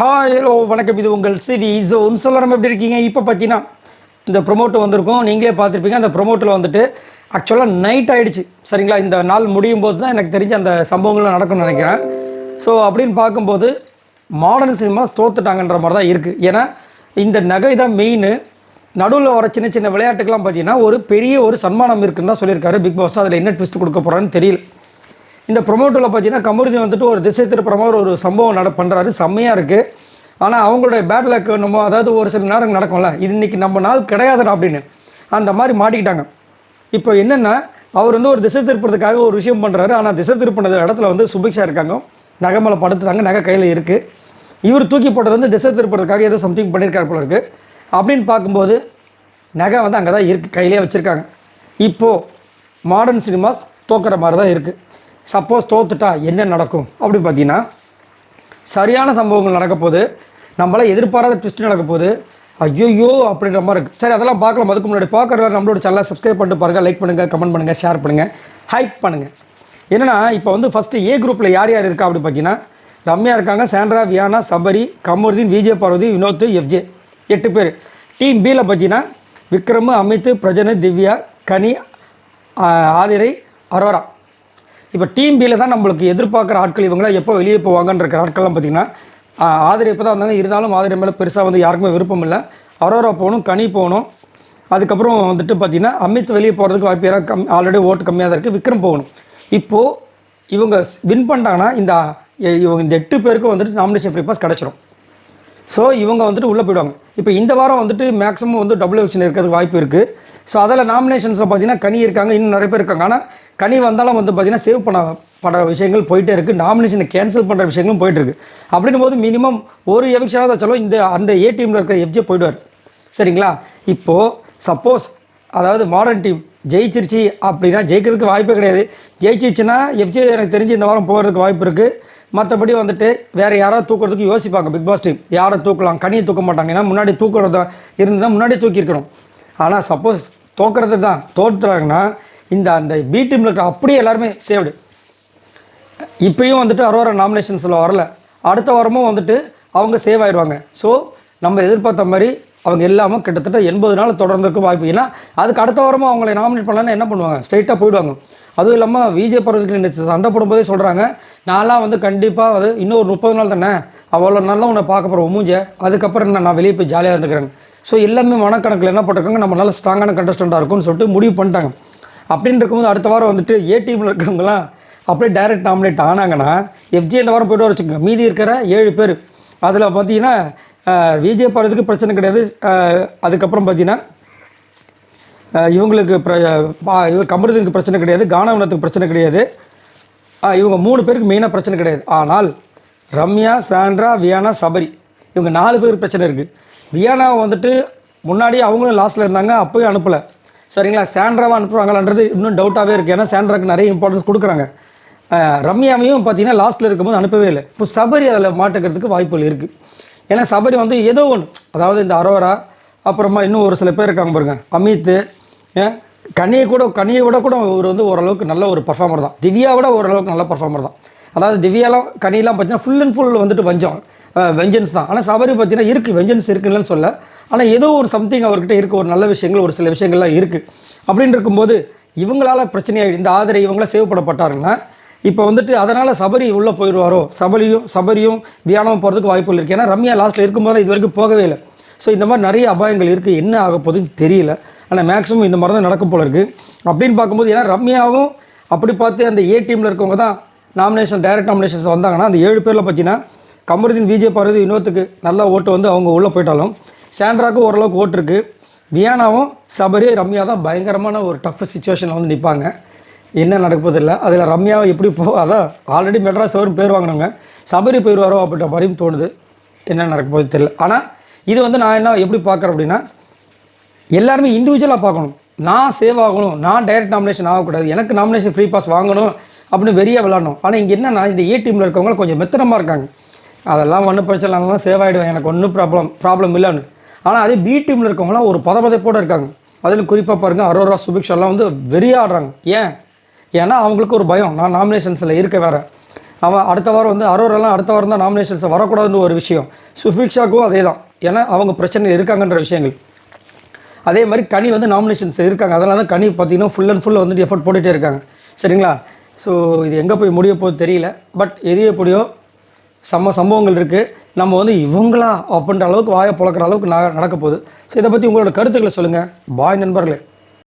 Hi hello வணக்கம். இது உங்கள் சிவி ஜோன். சொல்லலாம் எப்படி இருக்கீங்க? இப்போ பார்த்தீங்கன்னா இந்த ப்ரொமோட் வந்திருக்கும், நீங்களே பார்த்துருப்பீங்க. அந்த ப்ரொமோட்டில் வந்துட்டு ஆக்சுவலாக நைட் ஆகிடுச்சு சரிங்களா. இந்த நாள் முடியும் போது தான் எனக்கு தெரிஞ்ச அந்த சம்பவங்கள்லாம் நடக்கும்னு நினைக்கிறேன். ஸோ அப்படின்னு பார்க்கும்போது மாடர்ன் சினிமாஸ் தோத்துட்டாங்கன்ற மாதிரி தான் இருக்குது. ஏன்னா இந்த நகை தான் மெயின். நடுவில் வர சின்ன சின்ன விளையாட்டுக்கெல்லாம் பார்த்தீங்கன்னா ஒரு பெரிய ஒரு சன்மானம் இருக்குன்னு தான் சொல்லியிருக்காரு பிக் பாஸ். அதில் என்ன ட்விஸ்ட் கொடுக்க போகிறான்னு தெரியல. இந்த ப்ரொமோட்டில் பார்த்தீங்கன்னா கமருதீன் வந்துட்டு ஒரு திசை திருப்புற மாதிரி ஒரு சம்பவம் பண்ணுறாரு, செம்மையாக இருக்குது. ஆனால் அவங்களுடைய பேட் லக் நம்ம அதாவது ஒரு சில நேரம் நடக்கும்ல, இது இன்றைக்கி நம்ம நாள் கிடையாதுடா அப்படின்னு அந்த மாதிரி மாட்டிக்கிட்டாங்க. இப்போ என்னென்னா அவர் வந்து ஒரு திசை திருப்புறதுக்காக ஒரு விஷயம் பண்ணுறாரு. ஆனால் திசை திருப்பின இடத்துல வந்து சுபிக்ஷா இருக்காங்க, நகை மேலே படுத்துட்டாங்க, நகை கையில் இருக்குது. இவர் தூக்கி போட்டது வந்து திசை திருப்புறதுக்காக ஏதோ சம்திங் பண்ணியிருக்காரு போல இருக்குது. அப்படின்னு பார்க்கும்போது நகை வந்து அங்கே தான் இருக்குது, கையிலே வச்சுருக்காங்க. இப்போது மாடர்ன் சினிமாஸ் தோக்குற மாதிரி தான் இருக்குது. சப்போஸ் தோத்துட்டா என்ன நடக்கும் அப்படின்னு பார்த்தீங்கன்னா சரியான சம்பவங்கள் நடக்க போகுது, நம்மளால் எதிர்பாராத ட்விஸ்ட் நடக்க போகுது. ஐயோ அப்படின்ற மாதிரி இருக்குது. சரி, அதெல்லாம் பார்க்கலாம். அதுக்கு முன்னாடி பார்க்குற நம்மளோட சேனலை சப்ஸ்கிரைப் பண்ணிட்டு பாருங்கள், லைக் பண்ணுங்கள், கமெண்ட் பண்ணுங்கள், ஷேர் பண்ணுங்கள், ஹைப் பண்ணுங்கள். என்னென்னா இப்போ வந்து ஃபஸ்ட்டு ஏ குரூப்பில் யார் யார் இருக்கா அப்படின்னு பார்த்தீங்கன்னா ரம்யா இருக்காங்க, சாண்ட்ரா, வியானா, சபரி, கமருதீன், விஜய் பார்வதி, வினோத், எஃப்ஜே, 8 பேர். டீம் பியில் பார்த்தீங்கன்னா விக்ரம், அமித், பிரஜன், திவ்யா, கனி, ஆதிரை, அரோரா. இப்போ டீம் பியில் தான் நம்மளுக்கு எதிர்பார்க்குற ஆட்கள் இவங்களாம் எப்போ வெளியே போவாங்கன்ற ஆட்கள்லாம் பார்த்திங்கன்னா ஆதிரை இப்போ தான் வந்தாங்க. இருந்தாலும் ஆதிரை மேலே பெருசாக வந்து யாருக்குமே விருப்பம் இல்லை. அரோரா போகணும், கனி போகணும். அதுக்கப்புறம் வந்துட்டு பார்த்திங்கன்னா அமித் வெளியே போகிறதுக்கு வாய்ப்பு, ஏன்னா ஆல்ரெடி ஓட்டு கம்மியாக தான் இருக்குது. விக்ரம் போகணும். இப்போது இவங்க வின் பண்ணிட்டாங்கன்னா இவங்க இந்த 8 பேருக்கும் வந்துட்டு நாமினேஷன் ஃப்ரீ பாஸ் கிடச்சிரும். ஸோ இவங்க வந்துட்டு உள்ளே போயிடுவாங்க. இப்போ இந்த வாரம் வந்துட்டு மேக்ஸிமம் வந்து டபுள் எலெக்ஷன் இருக்கிறதுக்கு வாய்ப்பு இருக்குது. ஸோ அதில் நாமினேஷன்ஸில் பார்த்தீங்கன்னா கனி இருக்காங்க, இன்னும் நிறைய பேர் இருக்காங்க. ஆனால் கனி வந்தாலும் வந்து பார்த்திங்கன்னா சேவ் பண்ணப்படுற விஷயங்கள் போயிட்டே இருக்குது, நாமினேஷனை கேன்சல் பண்ணுற விஷயங்களும் போயிட்டுருக்கு. அப்படின்னும் போது மினிமம் ஒரு எவிக்ஷனாக வச்சாலும் அந்த ஏ டீமில் இருக்கிற எஃப்ஜே போயிடுவார். சரிங்களா? இப்போது சப்போஸ் அதாவது மாடர்ன் டீம் ஜெயிச்சிருச்சு அப்படின்னா, ஜெயிக்கிறதுக்கு வாய்ப்பே கிடையாது. ஜெயிச்சிருச்சுன்னா எஃப்ஜே எனக்கு தெரிஞ்சு இந்த வாரம் போகிறதுக்கு வாய்ப்பு இருக்குது. மற்றபடி வந்துட்டு வேறு யாராவது தூக்குறதுக்கு யோசிப்பாங்க பிக் பாஸ் டீம். யாரை தூக்கலாம்? கனியை தூக்க மாட்டாங்க, ஏன்னா முன்னாடி தூக்குறதா இருந்தால் முன்னாடி தூக்கியிருக்கணும். ஆனால் சப்போஸ் தோக்குறது தான் தோற்றுறாங்கன்னா அந்த பி டீமில் இருக்கிற அப்படியே எல்லாருமே சேவ்டு. இப்போயும் வந்துட்டு அரோரா நாமினேஷன்ஸில் வரல, அடுத்த வாரமும் வந்துட்டு அவங்க சேவ் ஆயிடுவாங்க. ஸோ நம்ம எதிர்பார்த்த மாதிரி அவங்க எல்லாமே கிட்டத்தட்ட 80 நாள் தொடர்றதுக்கு வாய்ப்பு. ஏன்னா அதுக்கு அடுத்த வாரமும் அவங்களை நாமினேட் பண்ணலன்னா என்ன பண்ணுவாங்க? ஸ்ட்ரைட்டாக போயிடுவாங்க. அதுவும் இல்லாமல் விஜய் பருவத்துக்கு சண்டை போடும்போதே சொல்கிறாங்க, நான்லாம் வந்து கண்டிப்பாக அது இன்னும் ஒரு 30 நாள் தானே, அவ்வளோ நாள் உன்னை பார்க்க போகிறோம் மூஞ்ச, அதுக்கப்புறம் நான் வெளியே போய் ஜாலியாக இருந்துக்கிறேன். ஸோ எல்லாமே மனக்கணக்கில் என்ன பண்ணிருக்காங்க, நம்ம நல்ல ஸ்ட்ராங்கான கண்டஸ்டண்ட்டாக இருக்கும்னு சொல்லிட்டு முடிவு பண்ணிட்டாங்க. அப்படின்னு இருக்கும்போது அடுத்த வாரம் வந்துட்டு ஏ டீமில் இருக்கிறவங்களாம் அப்படியே டைரக்ட் நாமினேட் ஆனாங்கன்னா எஃப்ஜே இந்த வாரம் போய்ட்டு வச்சுக்கோங்க. மீதி இருக்கிற 7 பேர் அதில் பார்த்தீங்கன்னா விஜய் பாடுறதுக்கு பிரச்சனை கிடையாது. அதுக்கப்புறம் பார்த்தீங்கன்னா இவங்களுக்கு கமருதீனுக்கு பிரச்சனை கிடையாது, கானவனத்துக்கு பிரச்சனை கிடையாது. இவங்க 3 பேருக்கு மெயினாக பிரச்சனை கிடையாது. ஆனால் ரம்யா, சாண்ட்ரா, வியானா, சபரி இவங்க 4 பேருக்கு பிரச்சனை இருக்குது. வியானாவை வந்துட்டு முன்னாடியே அவங்களும் லாஸ்ட்டில் இருந்தாங்க, அப்போயும் அனுப்பலை. சரிங்களா? சாண்ட்ராவை அனுப்புகிறாங்களான்றது இன்னும் டவுட்டாகவே இருக்குது. ஏன்னா சாண்ட்ராவுக்கு நிறைய இம்பார்ட்டன்ஸ் கொடுக்குறாங்க. ரம்யாவையும் பார்த்தீங்கன்னா லாஸ்ட்டில் இருக்கும்போது அனுப்பவே இல்லை. இப்போ சபரி அதில் மாட்டுக்கிறதுக்கு வாய்ப்புகள் இருக்குது. ஏன்னா சபரி வந்து ஏதோ ஒன்று, அதாவது இந்த அரோரா, அப்புறமா இன்னும் ஒரு சில பேர் இருக்காங்க பாருங்க, அமித், கனியை விட கூட ஒரு வந்து ஓரளவுக்கு நல்ல ஒரு பர்ஃபார்மர் தான். திவ்யாவோட ஓரளவுக்கு நல்ல பர்ஃபார்மர் தான். அதாவது திவ்யாலாம் கனியெல்லாம் பார்த்தீங்கன்னா ஃபுல் அண்ட் ஃபுல் வந்துட்டு வெஞ்சன்ஸ் தான். ஆனால் சபரி பார்த்தீங்கன்னா இருக்குது, வெஞ்சன்ஸ் இருக்குன்னு சொல்ல, ஆனால் ஏதோ ஒரு சம்திங் அவர்கிட்ட இருக்குது, ஒரு நல்ல விஷயங்கள், ஒரு சில விஷயங்கள்லாம் இருக்குது. அப்படின்னு இருக்கும்போது இவங்களால் பிரச்சனையாக இந்த ஆதரை இவங்களாம் சேவ் பண்ணப்பட்டாருங்கன்னா இப்போ வந்துட்டு அதனால் சபரி உள்ளே போயிடுவாரோ, சபரியும் வியானமும் போகிறதுக்கு வாய்ப்புகள் இருக்குது. ஏன்னா ரம்யா லாஸ்ட்டில் இருக்கும்போது இது வரைக்கும் போகவே இல்லை. ஸோ இந்த மாதிரி நிறைய அபாயங்கள் இருக்குது. என்ன ஆக போகுதுன்னு தெரியல. ஆனால் மேக்ஸிமம் இந்த மாதிரி தான் நடக்கும் போல இருக்குது. அப்படின்னு பார்க்கும்போது ஏன்னா ரம்யாவும் அப்படி பார்த்து அந்த ஏ டீமில் இருக்கவங்க தான் டைரக்ட் நாமினேஷன்ஸ் வந்தாங்கன்னா அந்த 7 பேரில் பார்த்தீங்கன்னா கமருதீன், விஜய் பார்வதி, வினோத்துக்கு நல்லா ஓட்டு வந்து அவங்க உள்ளே போயிட்டாலும் சாண்ட்ராவுக்கும் ஓரளவுக்கு ஓட்டு இருக்குது. வியானாவும் சபரி, ரம்யா தான் பயங்கரமான ஒரு டஃப் சிச்சுவேஷனில் வந்து நிற்பாங்க. என்ன நடப்பது இல்லை. அதில் ரம்யாவை எப்படி அதான் ஆல்ரெடி மெட்ராஸ் அவரும் பேர் வாங்கினவங்க, சபரி போயிடுவாரோ அப்படின்ற மாதிரியும் தோணுது. என்ன நடக்க போகுது தெரியல. ஆனால் இது வந்து நான் என்ன எப்படி பார்க்குறேன் அப்படின்னா, எல்லாருமே இண்டிவிஜுவலாக பார்க்கணும். நான் சேவ் ஆகணும், நான் டைரக்ட் நாமினேஷன் ஆகக்கூடாது, எனக்கு நாமினேஷன் ஃப்ரீ பாஸ் வாங்கணும் அப்படின்னு வெறியாக விளாடணும். ஆனால் இங்கே என்னென்னா இந்த ஏ டீமில் இருக்கவங்க கொஞ்சம் மெத்தனமாக இருக்காங்க. அதெல்லாம் ஒன்றும் பிரச்சனை இல்லைனா சேவ் ஆகிடுவேன், எனக்கு ஒன்றும் ப்ராப்ளம் இல்லைன்னு. ஆனால் அதே பி டீமில் இருக்கவங்களாம் ஒரு பதப்பதைப்போடு இருக்காங்க. அதில் குறிப்பாக பாருங்கள் அரோரா, சுபிக்ஷாலாம் வந்து வெறியாக ஆடுறாங்க. ஏன்னா அவங்களுக்கு ஒரு பயம், நான் நாமினேஷன்ஸில் இருக்க வேறு. அவன் அடுத்த வாரம் வந்து அரோரெல்லாம் அடுத்த வாரம் தான் நாமினேஷன்ஸ் வரக்கூடாதுன்னு ஒரு விஷயம். சுஃபிக்ஷாக்கும் அதே தான், ஏன்னா அவங்க பிரச்சனை இருக்காங்கன்ற விஷயங்கள். அதே மாதிரி கனி வந்து நாமினேஷன்ஸ் இருக்காங்க, அதனால தான் கனி பார்த்தீங்கன்னா ஃபுல் அண்ட் ஃபுல் வந்துட்டு எஃபர்ட் போட்டுகிட்டே இருக்காங்க. சரிங்களா? ஸோ இது எங்கே போய் முடிய போகுது தெரியல. பட் எது எப்படியோ சம்பவங்கள் இருக்குது. நம்ம வந்து இவங்களா அப்படின்ற அளவுக்கு வாயை பொழக்கிற அளவுக்கு நடக்க போகுது. ஸோ இதை பற்றி உங்களோட கருத்துக்களை சொல்லுங்கள். பாய் நண்பர்களே.